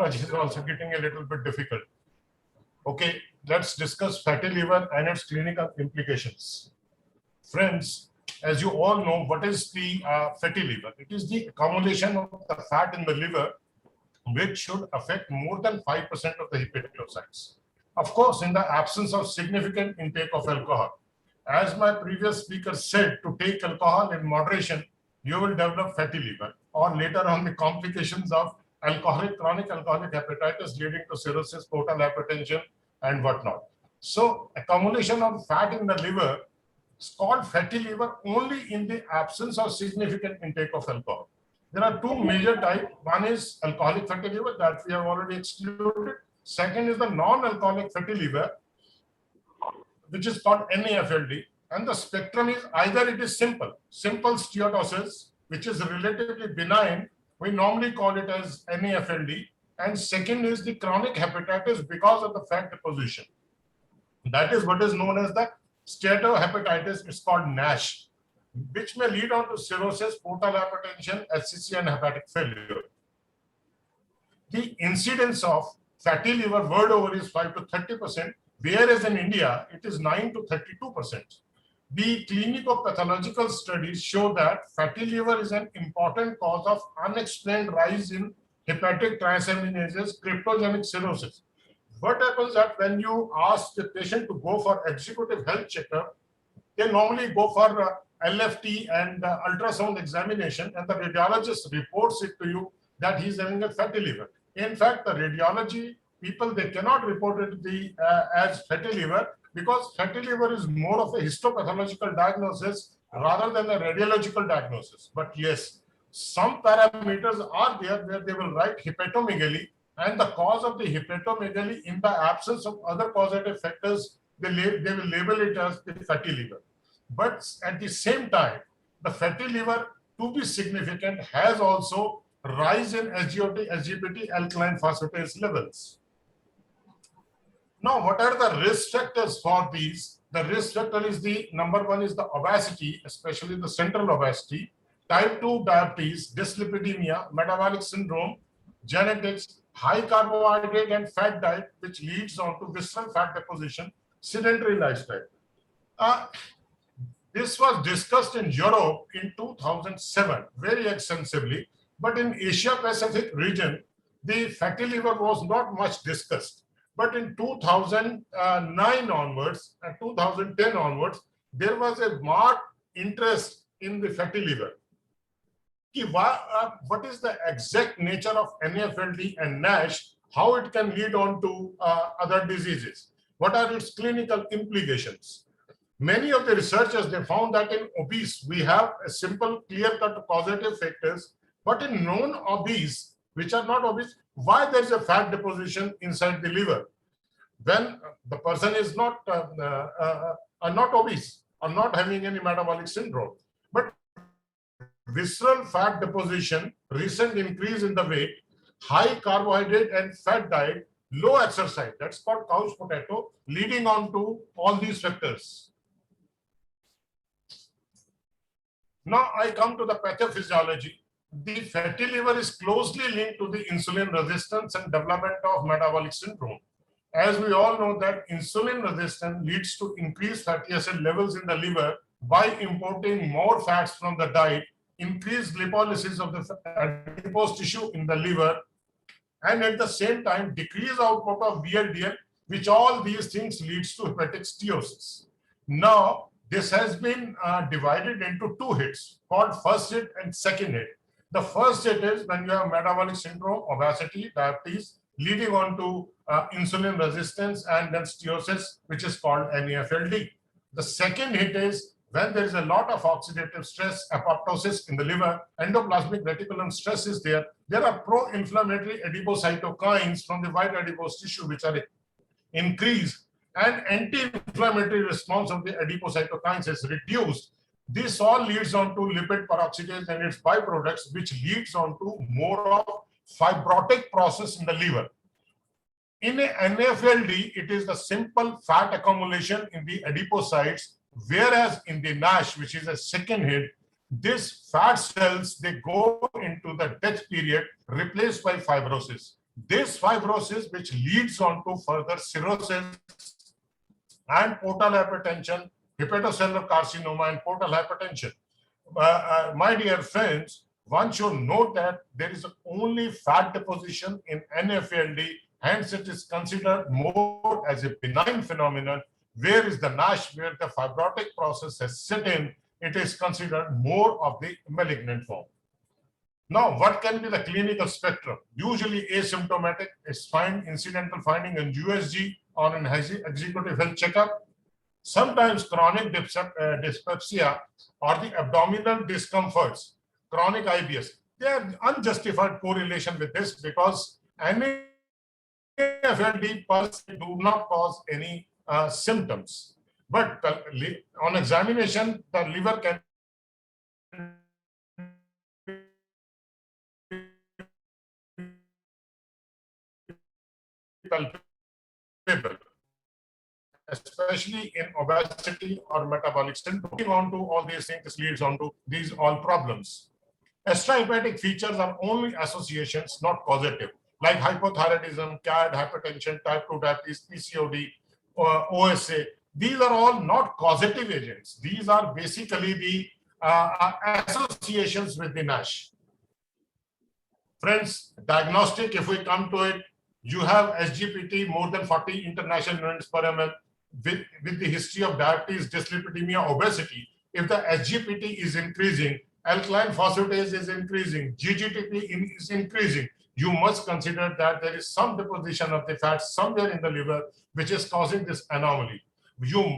is also getting a little bit difficult. Okay, let's discuss fatty liver and its clinical implications. Friends, as you all know, what is the fatty liver? It is the accumulation of the fat in the liver, which should affect more than 5% of the hepatocytes. Of course, in the absence of significant intake of alcohol. As my previous speaker said, to take alcohol in moderation, you will develop fatty liver, or later on the complications of chronic alcoholic hepatitis leading to cirrhosis, portal hypertension, and whatnot. So accumulation of fat in the liver is called fatty liver only in the absence of significant intake of alcohol. There are two major types. One is alcoholic fatty liver that we have already excluded. Second is the non-alcoholic fatty liver, which is called NAFLD. And the spectrum is either it is simple steatosis, which is relatively benign. We normally call it as NAFLD. And second is the chronic hepatitis because of the fat deposition. That is what is known as the steatohepatitis. It's called NASH, which may lead on to cirrhosis, portal hypertension, HCC, and hepatic failure. The incidence of fatty liver world over is 5 to 30%, whereas in India, it is 9 to 32%. The clinico-pathological studies show that fatty liver is an important cause of unexplained rise in hepatic transaminases, cryptogenic cirrhosis. What happens that when you ask the patient to go for executive health checkup, they normally go for LFT and ultrasound examination, and the radiologist reports it to you that he's having a fatty liver. In fact, the radiology people, they cannot report it as fatty liver because fatty liver is more of a histopathological diagnosis rather than a radiological diagnosis. But yes, some parameters are there where they will write hepatomegaly, and the cause of the hepatomegaly in the absence of other causative factors, they will label it as the fatty liver. But at the same time, the fatty liver, to be significant, has also rise in SGOT, SGPT, alkaline phosphatase levels. Now, what are the risk factors for these? The risk factor is the number one is the obesity, especially the central obesity, type 2 diabetes, dyslipidemia, metabolic syndrome, genetics, high carbohydrate and fat diet, which leads on to visceral fat deposition, sedentary lifestyle. This was discussed in Europe in 2007 very extensively, but in Asia Pacific region, the fatty liver was not much discussed. But in 2009 onwards and 2010 onwards, there was a marked interest in the fatty liver. What is the exact nature of NAFLD and NASH, how it can lead on to other diseases? What are its clinical implications? Many of the researchers, they found that in obese, we have a simple, clear-cut causative factors, but in non-obese, which are not obese, why there is a fat deposition inside the liver? When the person is not obese or not having any metabolic syndrome, but visceral fat deposition, recent increase in the weight, high carbohydrate and fat diet, low exercise, that's called couch potato, leading on to all these factors. Now I come to the pathophysiology. The fatty liver is closely linked to the insulin resistance and development of metabolic syndrome. As we all know that insulin resistance leads to increased fatty acid levels in the liver by importing more fats from the diet, increased lipolysis of the adipose tissue in the liver, and at the same time decrease output of VLDL, which all these things leads to hepatic steatosis. Now, this has been divided into two hits called first hit and second hit. The first hit is when you have metabolic syndrome, obesity, diabetes, leading on to insulin resistance and then steatosis, which is called NAFLD. The second hit is when there is a lot of oxidative stress, apoptosis in the liver, endoplasmic reticulum stress is there. There are pro-inflammatory adipocytokines from the white adipose tissue which are increased, and anti-inflammatory response of the adipocytokines is reduced. This all leads on to lipid peroxidase and its byproducts, which leads on to more of fibrotic process in the liver. In a NAFLD, it is the simple fat accumulation in the adipocytes, whereas in the NASH, which is a second hit, these fat cells, they go into the death period, replaced by fibrosis. This fibrosis, which leads on to further cirrhosis and portal hypertension, hepatocellular carcinoma, and portal hypertension. My dear friends, one should note that there is only fat deposition in NAFLD, hence it is considered more as a benign phenomenon, whereas the NASH, where the fibrotic process has set in, it is considered more of the malignant form. Now, what can be the clinical spectrum? Usually asymptomatic, it's fine, incidental finding in USG or an executive health checkup. Sometimes chronic dyspepsia or the abdominal discomforts, chronic IBS, they are unjustified correlation with this because NAFLD per se do not cause any symptoms. But on examination, the liver can palpable, especially in obesity or metabolic syndrome. Moving on to all these things, this leads on to these all problems. Extrahepatic features are only associations, not causative, like hypothyroidism, CAD, hypertension, type 2 diabetes, PCOD, OSA. These are all not causative agents. These are basically the associations with the NASH. Friends, diagnostic, if we come to it, you have SGPT more than 40 international units per ml with the history of diabetes, dyslipidemia, obesity. If the SGPT is increasing, alkaline phosphatase is increasing, GGTP is increasing, you must consider that there is some deposition of the fat somewhere in the liver which is causing this anomaly.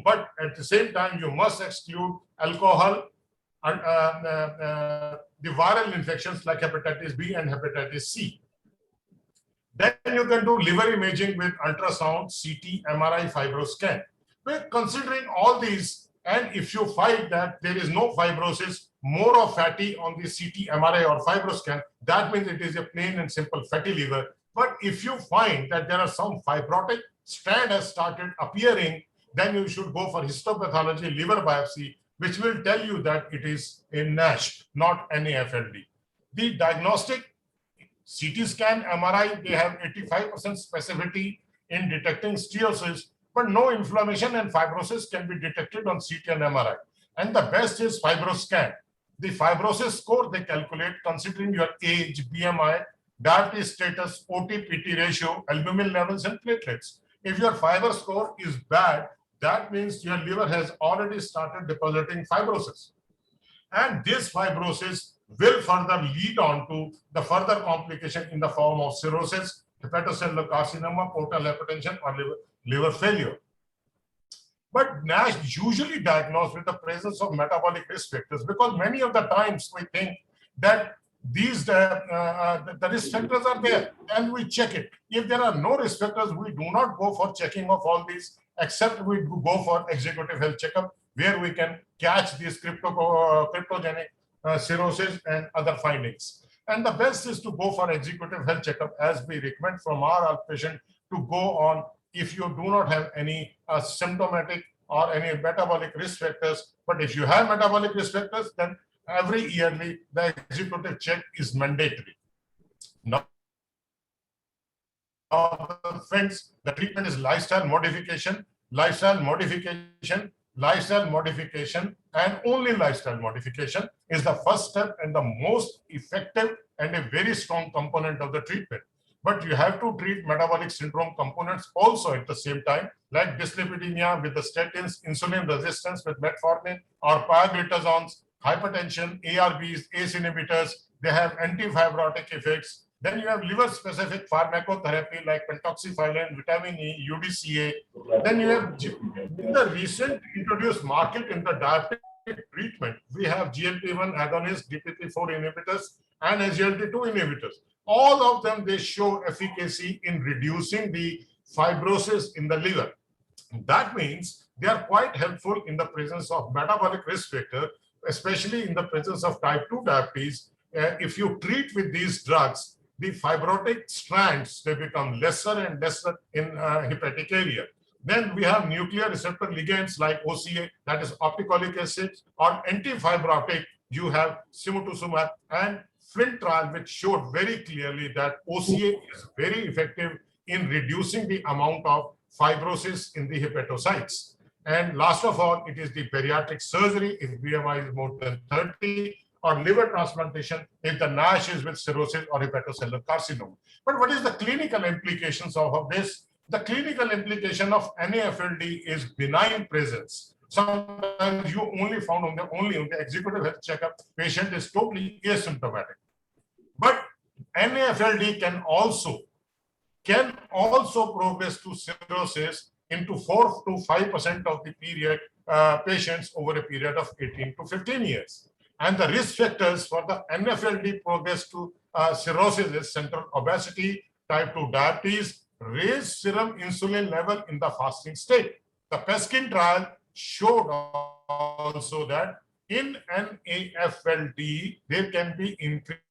But at the same time, you must exclude alcohol and the viral infections like hepatitis B and hepatitis C. Then you can do liver imaging with ultrasound, CT, MRI, fibroscan. We're considering all these, and if you find that there is no fibrosis, more of fatty on the CT, MRI, or fibroscan, that means it is a plain and simple fatty liver. But if you find that there are some fibrotic strand has started appearing, then you should go for histopathology, liver biopsy, which will tell you that it is a NASH, not NAFLD. The diagnostic CT scan, MRI, they have 85% specificity in detecting steatosis, but no inflammation and fibrosis can be detected on CT and MRI. And the best is fibroscan. The fibrosis score they calculate considering your age, BMI, diabetes status, OT-PT ratio, albumin levels, and platelets. If your fiber score is bad, that means your liver has already started depositing fibrosis. And this fibrosis will further lead on to the further complication in the form of cirrhosis, hepatocellular carcinoma, portal hypertension, or liver failure. But NASH usually diagnosed with the presence of metabolic risk factors, because many of the times we think that these the risk factors are there and we check it. If there are no risk factors, we do not go for checking of all these, except we go for executive health checkup where we can catch these cryptogenic cirrhosis and other findings. And the best is to go for executive health checkup, as we recommend from our outpatient to go on if you do not have any symptomatic or any metabolic risk factors. But if you have metabolic risk factors, then every yearly the executive check is mandatory. Now, friends, the treatment is lifestyle modification, and only lifestyle modification is the first step and the most effective and a very strong component of the treatment. But you have to treat metabolic syndrome components also at the same time, like dyslipidemia with the statins, insulin resistance with metformin or pioglitazones, hypertension, ARBs, ACE inhibitors. They have anti-fibrotic effects. Then you have liver-specific pharmacotherapy like pentoxifylline, vitamin E, UDCA. Then you have in the recent introduced market in the diabetic treatment, we have GLP-1 agonists, DPP-4 inhibitors, and SGLT2 inhibitors. All of them, they show efficacy in reducing the fibrosis in the liver. That means they are quite helpful in the presence of metabolic risk factor, especially in the presence of type 2 diabetes. If you treat with these drugs, the fibrotic strands, they become lesser and lesser in hepatic area. Then we have nuclear receptor ligands like OCA, that is obeticholic acid, or anti-fibrotic, you have simutuzumab, and Flint trial, which showed very clearly that OCA is very effective in reducing the amount of fibrosis in the hepatocytes. And last of all, it is the bariatric surgery if BMI is more than 30, or liver transplantation if the NASH is with cirrhosis or hepatocellular carcinoma. But what is the clinical implications of this? The clinical implication of NAFLD is benign presence. Sometimes you only found on the executive health checkup, patient is totally asymptomatic. But NAFLD can also progress to cirrhosis into 4 to 5% of the period patients over a period of 18 to 15 years. And the risk factors for the NAFLD progress to cirrhosis is central obesity, type 2 diabetes, raised serum insulin level in the fasting state. The PESKIN trial showed also that in NAFLD, there can be increased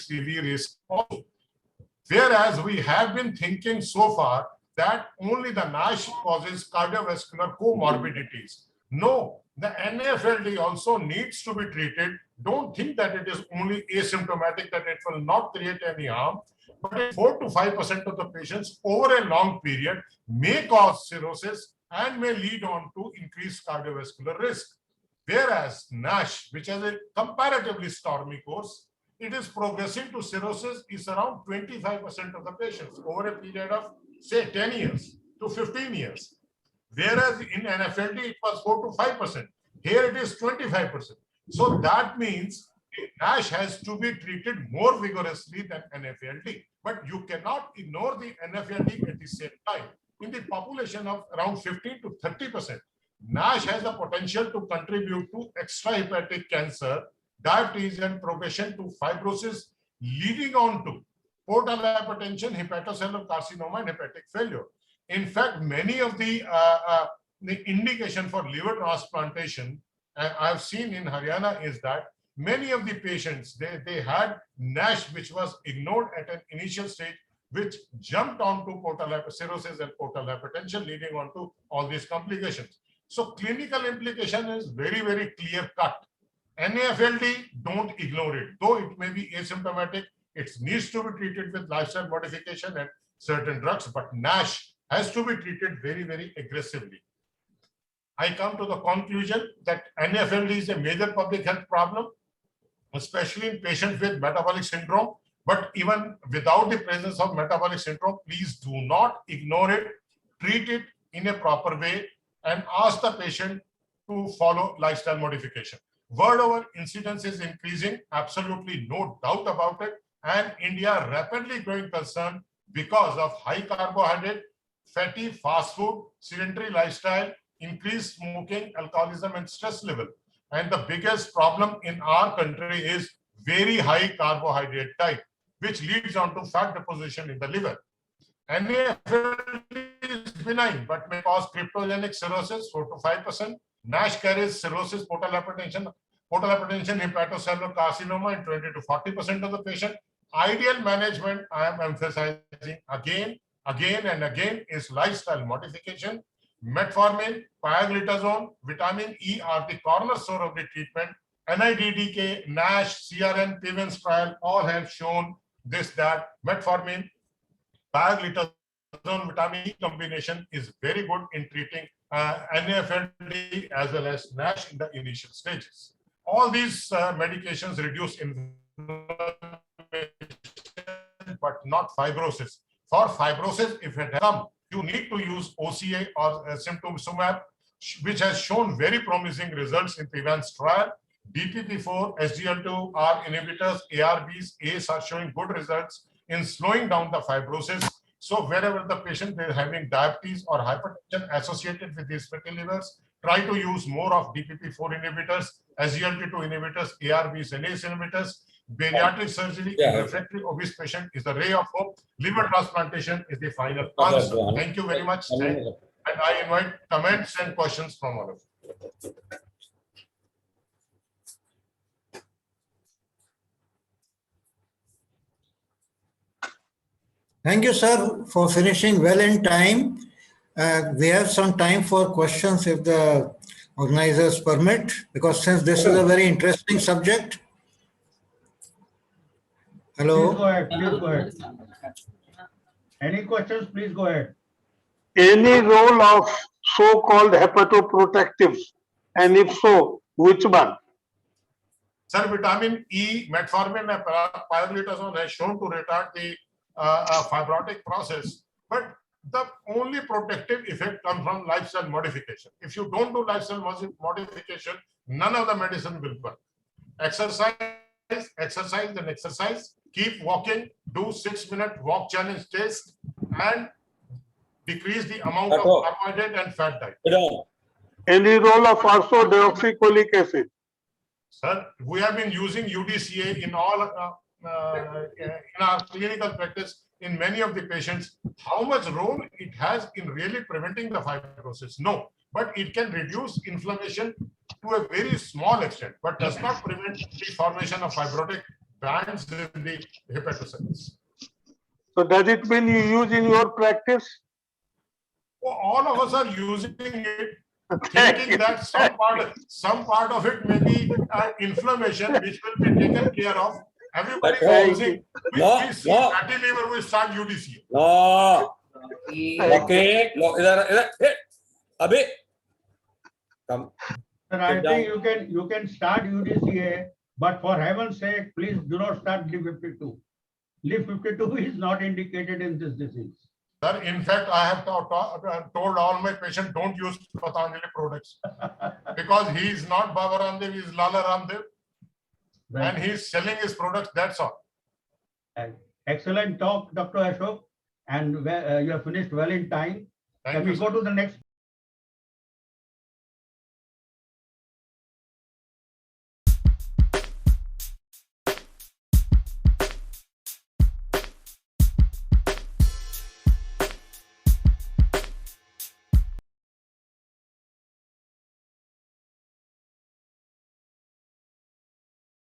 CV risk also. Whereas we have been thinking so far that only the NASH causes cardiovascular comorbidities. No, the NAFLD also needs to be treated. Don't think that it is only asymptomatic, that it will not create any harm. But 4 to 5% of the patients over a long period may cause cirrhosis and may lead on to increased cardiovascular risk. Whereas NASH, which has a comparatively stormy course, it is progressing to cirrhosis is around 25% of the patients over a period of, say, 10 years to 15 years. Whereas in NAFLD, it was 4 to 5%. Here it is 25%. So that means NASH has to be treated more vigorously than NAFLD. But you cannot ignore the NAFLD at the same time. In the population of around 15 to 30%, NASH has the potential to contribute to extrahepatic cancer, diabetes, and progression to fibrosis, leading on to portal hypertension, hepatocellular carcinoma, and hepatic failure. In fact, many of the indication for liver transplantation I've seen in Haryana is that many of the patients, they had NASH, which was ignored at an initial stage, which jumped onto portal cirrhosis and portal hypertension, leading on to all these complications. So clinical implication is very, very clear cut. NAFLD, don't ignore it. Though it may be asymptomatic, it needs to be treated with lifestyle modification and certain drugs, but NASH has to be treated very, very aggressively. I come to the conclusion that NAFLD is a major public health problem, especially in patients with metabolic syndrome. But even without the presence of metabolic syndrome, please do not ignore it. Treat it in a proper way and ask the patient to follow lifestyle modification. World over incidence is increasing, absolutely no doubt about it. And India rapidly growing concern because of high carbohydrate, fatty, fast food, sedentary lifestyle, increased smoking, alcoholism, and stress level. And the biggest problem in our country is very high carbohydrate type, which leads on to fat deposition in the liver. NAFLD is benign, but may cause cryptogenic cirrhosis, 4 to 5%. NASH carries cirrhosis, portal hypertension, hepatocellular carcinoma in 20 to 40% of the patient. Ideal management, I am emphasizing again and again, is lifestyle modification. Metformin, pioglitazone, vitamin E are the cornerstone of the treatment. NIDDK, NASH, CRN, PIVENS trial all have shown this, that metformin, pioglitazone, vitamin E combination is very good in treating NAFLD as well as NASH in the initial stages. All these medications reduce inflammation, but not fibrosis. For fibrosis, if it comes, you need to use OCA or simtuzumab, which has shown very promising results in PIVENS trial. DPP4, SGLT2R inhibitors, ARBs, ACE are showing good results in slowing down the fibrosis. So wherever the patient is having diabetes or hypertension associated with these fatty livers, try to use more of DPP4 inhibitors, SGLT2 inhibitors, ARBs, and ACE inhibitors. Bariatric surgery in refractory obese patient is the ray of hope. Liver transplantation is the final answer. Thank you very much. And I invite comments and questions from all of you. Thank you, sir, for finishing well in time. We have some time for questions if the organizers permit, because since this is a very interesting subject. Please go Hello? ahead, please go ahead. Any questions, please go ahead. Any role of so-called hepatoprotectives, and if so, which one? Sir, vitamin E, metformin, and pioglitazone has shown to retard the fibrotic process, but the only protective effect comes from lifestyle modification. If you don't do lifestyle modification, none of the medicine will work. Exercise, exercise, and exercise. Keep walking. Do 6-minute walk challenge test and decrease the amount of carbohydrate and fat diet. Any role of also deoxycholic acid? Sir, we have been using UDCA in all in our clinical practice in many of the patients. How much role it has in really preventing the fibrosis? No, but it can reduce inflammation to a very small extent, but does not prevent the formation of fibrotic bands in the hepatocytes. So does it mean you use in your practice? All of us are using it, Thank thinking you. that some part of it may be inflammation, which will be taken care of. Everybody Thank is using. No, We see no. fatty liver, we start UDCA. No. Okay. Look, hey, Abhi. Come. Sir, I Sit think you can start UDCA, but for heaven's sake, please do not start LIV52. LIV52 is not indicated in this disease. Sir, in fact, I have told all my patients, don't use Patanjali products because he is not Baba Ramdev, he is Lala Ramdev, and he is selling his products, that's all. Excellent talk, Dr. Ashok, and you have finished well in time. Thank Can you, we sir. go to the next